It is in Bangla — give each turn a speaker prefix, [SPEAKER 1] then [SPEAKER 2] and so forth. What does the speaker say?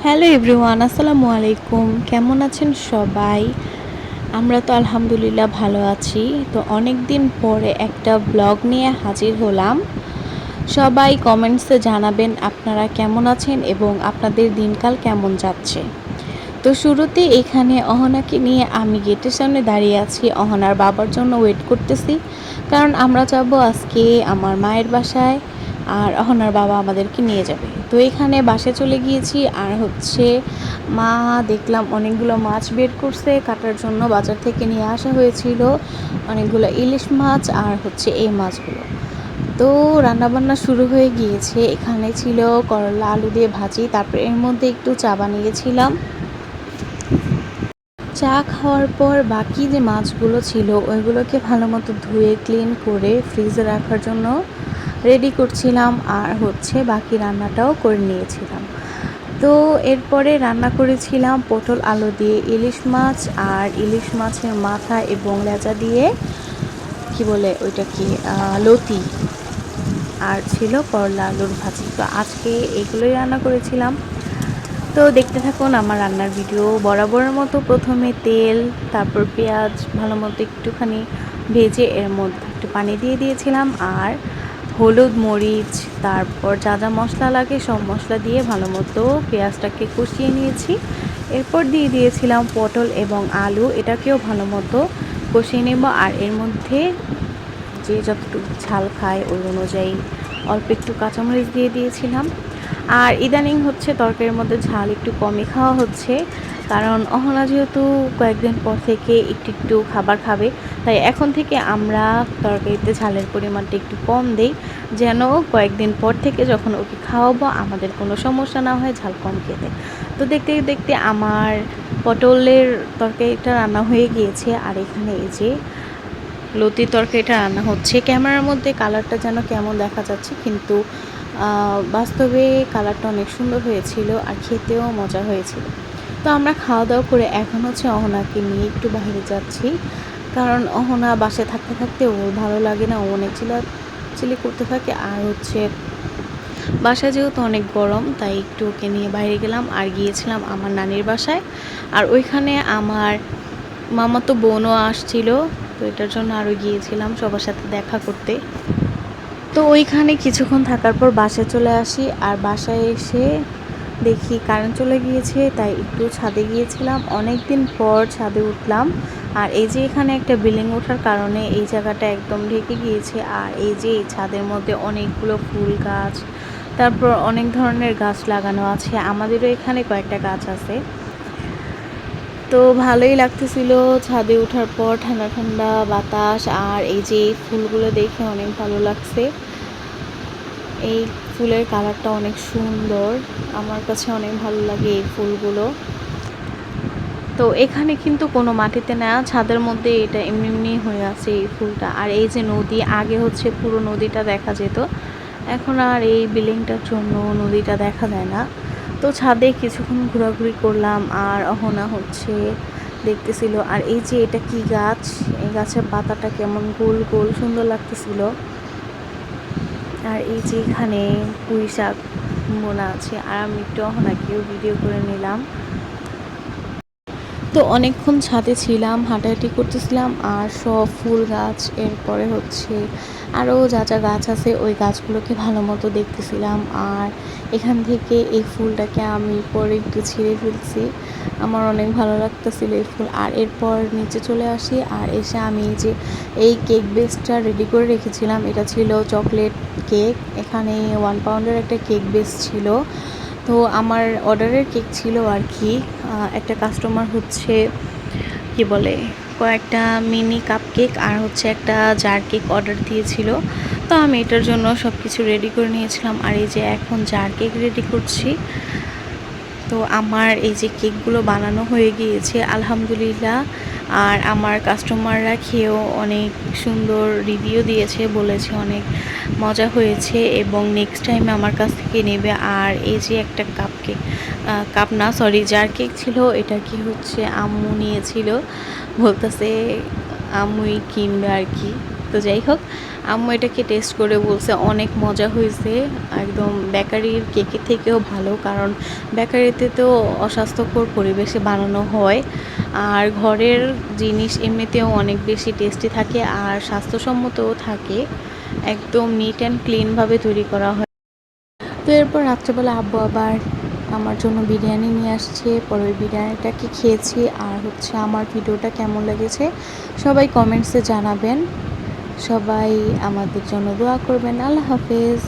[SPEAKER 1] হ্যালো এভরিওয়ান, আসসালামু আলাইকুম। কেমন আছেন সবাই? আমরা তো আলহামদুলিল্লাহ ভালো আছি। তো অনেক দিন পরে একটা ব্লগ নিয়ে হাজির হলাম। সবাই কমেন্টসে জানাবেন আপনারা কেমন আছেন এবং আপনাদের দিনকাল কেমন যাচ্ছে। তো শুরুতে এখানে অহনাকে নিয়ে আমি গেটের সামনে দাঁড়িয়ে আছি। অহনার বাবার জন্য ওয়েট করতেছি, কারণ আমরা যাব আজকে আমার মায়ের বাসায়, আর অহনার বাবা আমাদেরকে নিয়ে যাবে। তো এখানে বাসায় চলে গিয়েছি, আর মা দেখলাম অনেকগুলো মাছ বের করছে কাটার জন্য। বাজার থেকে নিয়ে আসা হয়েছিল অনেকগুলো ইলিশ মাছ আর এই মাছগুলো। তো রান্নাবান্না শুরু হয়ে গিয়েছে। এখানে ছিল করলা আলু দিয়ে ভাজি, তারপর এর মধ্যে একটু চা বানিয়েছিলাম। চা খাওয়ার পর বাকি যে মাছগুলো ছিল ওইগুলোকে ভালো মতো ধুয়ে ক্লিন করে ফ্রিজে রাখার জন্য রেডি করছিলাম, আর বাকি রান্নাটাও করে নিয়েছিলাম। তো এরপরে রান্না করেছিলাম পটল আলু দিয়ে ইলিশ মাছ, আর ইলিশ মাছের মাথা এবং লেজা দিয়ে লতি, আর ছিল করলা আলুর ভাজি। তো আজকে এগুলোই রান্না করেছিলাম। তো দেখতে থাকুন আমার রান্নার ভিডিও। বরাবরের মতো প্রথমে তেল, তারপর পেঁয়াজ ভালো মতো একটুখানি ভেজে এর মধ্যে একটু পানি দিয়ে দিয়েছিলাম, আর হলুদ মরিচ তারপর যা যা মশলা লাগে সব মশলা দিয়ে ভালো মতো পেঁয়াজটাকে কষিয়ে নিয়েছি। এরপর দিয়ে দিয়েছিলাম পটল এবং আলু, এটাকেও ভালো মতো কষিয়ে নেব। আর এর মধ্যে যে যতটুকু ঝাল খায় ওই অনুযায়ী অল্প একটু কাঁচামরিচ দিয়ে দিয়েছিলাম। আর ইদানিং তরকারির মধ্যে ঝাল একটু কমই খাওয়া হচ্ছে, কারণ অহনা যেহেতু কয়েকদিন পর থেকে একটু একটু খাবার খাবে, তাই এখন থেকে আমরা তরকারিতে ঝালের পরিমাণটা একটু কম দেই, যেন কয়েকদিন পর থেকে যখন ওকে খাওয়াবো আমাদের কোনো সমস্যা না হয় ঝাল কম খেতে। তো দেখতে দেখতে আমার পটলের তরকারিটা রান্না হয়ে গিয়েছে, আর এখানে এই যে লতির তরকারিটা রান্না হচ্ছে। ক্যামেরার মধ্যে কালারটা যেন কেমন দেখা যাচ্ছে, কিন্তু বাস্তবে কালারটা অনেক সুন্দর হয়েছিল, আর খেতেও মজা হয়েছিল। তো আমরা খাওয়া দাওয়া করে এখন অহনাকে নিয়ে একটু বাইরে যাচ্ছি, কারণ অহনা বাসায় থাকতে থাকতে ওর ভালো লাগে না, ও অনেক চিল্লাচিল্লি করতে থাকে। আর বাসায় যেহেতু অনেক গরম, তাই একটু ওকে নিয়ে বাইরে গেলাম, আর গিয়েছিলাম আমার নানির বাসায়। আর ওইখানে আমার মামাতো বোনও আসছিল, তো এটার জন্য আরও গিয়েছিলাম সবার সাথে দেখা করতে। তো ওইখানে কিছুক্ষণ থাকার পর বাসায় চলে আসি, আর বাসায় এসে দেখি কারেন্ট চলে গিয়েছে, তাই একটু ছাদে গিয়েছিলাম। অনেক দিন পর ছাদে উঠলাম, আর এই যে এখানে একটা বিল্ডিং ওঠার কারণে এই জায়গাটা একদম ঢেকে গিয়েছে। আর এই যে এই ছাদের মধ্যে অনেকগুলো ফুল গাছ, তারপর অনেক ধরনের গাছ লাগানো আছে। আমাদেরও এখানে কয়েকটা গাছ আছে। তো ভালোই লাগতেছিল ছাদে ওঠার পর, ঠান্ডা ঠান্ডা বাতাস, আর এই যে ফুলগুলো দেখে অনেক ভালো লাগছে। এই ফুলের কালারটা অনেক সুন্দর, আমার কাছে অনেক ভালো লাগে এই ফুলগুলো। তো এখানে কিন্তু কোনো মাটিতে না, ছাদের মধ্যে এটা এমনি এমনি হয়ে আছে এই ফুলটা। আর এই যে নদী, আগে পুরো নদীটা দেখা যেত, এখন আর এই বিল্ডিংটার জন্য নদীটা দেখা যায় না। তো ছাদে কিছুক্ষণ ঘোরাঘুরি করলাম, আর অহনা দেখতেছিল। আর এই যে এটা কি গাছ, এই গাছের পাতাটা কেমন গোল গোল সুন্দর লাগতেছিল। আর এই যে এখানে পুঁই শাক বোনা আছে, আর আমি একটু অহনাকেও ভিডিও করে নিলাম। তো অনেকক্ষণ ছাদে ছিলাম, হাঁটাহাঁটি করতেছিলাম, আর সব ফুল গাছ, এরপরে আরও যা যা গাছ আছে ওই গাছগুলোকে ভালো মতো দেখতেছিলাম। আর এখান থেকে এই ফুলটাকে আমি পরে একটু ছিঁড়ে ফেলছি, আমার অনেক ভালো লাগতেছিল এই ফুল। আর এরপর নিচে চলে আসি, আর এসে আমি এই কেক বেসটা রেডি করে রেখেছিলাম। এটা ছিল চকলেট কেক, এখানে 1 পাউন্ডের একটা কেক বেস ছিল। তো আমার অর্ডারের কেক ছিল আর কি। একটা কাস্টমার কয়েকটা মিনি কাপ কেক আর একটা জার কেক অর্ডার দিয়েছিল। তো আমি এটার জন্য সব কিছু রেডি করে নিয়েছিলাম, আর এই যে এখন জার কেক রেডি করছি। তো আমার এই যে কেকগুলো বানানো হয়ে গিয়েছে আলহামদুলিল্লাহ, আর আমার কাস্টমাররা খেয়েও অনেক সুন্দর রিভিউ দিয়েছে, বলেছে অনেক মজা হয়েছে এবং নেক্সট টাইম আমার কাছ থেকে নেবে। আর এই যে একটা জার কেক ছিল, এটা কি আম্মু নিয়েছিল, বলতেছে আম্মুই কিনবে আর কি। তো যাই হোক, আম্মু এটাকে টেস্ট করে বলছে অনেক মজা হয়েছে, একদম বেকারির কেকের থেকেও ভালো, কারণ বেকারিতে তো অস্বাস্থ্যকর পরিবেশে বানানো হয়, আর ঘরের জিনিস এমনিতেও অনেক বেশি টেস্টি থাকে আর স্বাস্থ্যসম্মতও থাকে, একদম নিট অ্যান্ড ক্লিনভাবে তৈরি করা হয়। তো এরপর রাত্রেবেলা আব্বু আবার আমার জন্য বিরিয়ানি নিয়ে আসছে, পরে ওই বিরিয়ানিটাকে খেয়েছি। আর হচ্ছে আমার ভিডিওটা কেমন লেগেছে সবাই কমেন্টসে জানাবেন, সবাই আমাদের জন্য দোয়া করবেন। আল্লাহ হাফেজ।